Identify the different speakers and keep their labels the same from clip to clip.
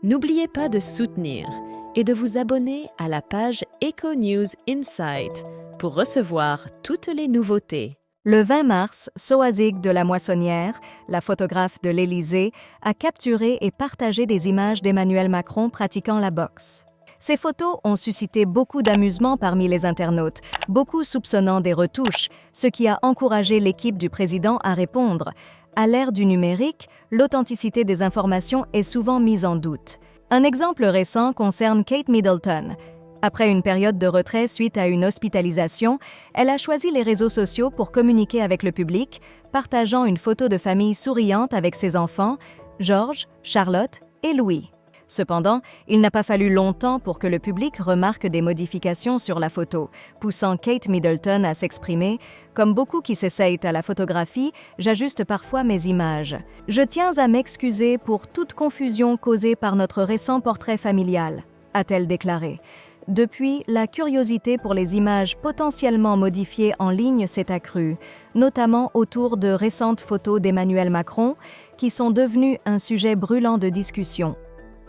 Speaker 1: N'oubliez pas de soutenir et de vous abonner à la page Eco News Insight pour recevoir toutes les nouveautés.
Speaker 2: Le 20 mars, Soazig de la Moissonnière, la photographe de l'Élysée, a capturé et partagé des images d'Emmanuel Macron pratiquant la boxe. Ces photos ont suscité beaucoup d'amusement parmi les internautes, beaucoup soupçonnant des retouches, ce qui a encouragé l'équipe du président à répondre. À l'ère du numérique, l'authenticité des informations est souvent mise en doute. Un exemple récent concerne Kate Middleton. Après une période de retrait suite à une hospitalisation, elle a choisi les réseaux sociaux pour communiquer avec le public, partageant une photo de famille souriante avec ses enfants, George, Charlotte et Louis. Cependant, il n'a pas fallu longtemps pour que le public remarque des modifications sur la photo, poussant Kate Middleton à s'exprimer « Comme beaucoup qui s'essayent à la photographie, j'ajuste parfois mes images. Je tiens à m'excuser pour toute confusion causée par notre récent portrait familial », a-t-elle déclaré. Depuis, la curiosité pour les images potentiellement modifiées en ligne s'est accrue, notamment autour de récentes photos d'Emmanuel Macron, qui sont devenues un sujet brûlant de discussion.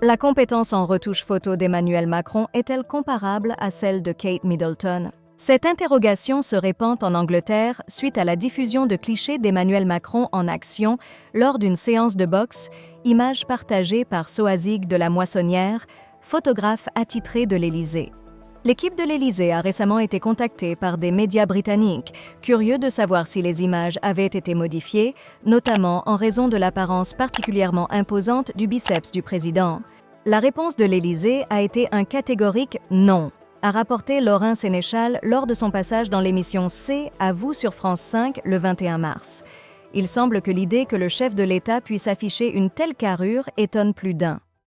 Speaker 2: La compétence en retouche photo d'Emmanuel Macron est-elle comparable à celle de Kate Middleton? Cette interrogation se répand en Angleterre suite à la diffusion de clichés d'Emmanuel Macron en action lors d'une séance de boxe, image partagée par Soazig de la Moissonnière, photographe attitré de l'Élysée. L'équipe de l'Élysée a récemment été contactée par des médias britanniques, curieux de savoir si les images avaient été modifiées, notamment en raison de l'apparence particulièrement imposante du biceps du président. La réponse de l'Élysée a été un catégorique « non », a rapporté Laurent Sénéchal lors de son passage dans l'émission C à vous sur France 5 le 21 mars. Il semble que l'idée que le chef de l'État puisse afficher une telle carrure étonne plus d'un.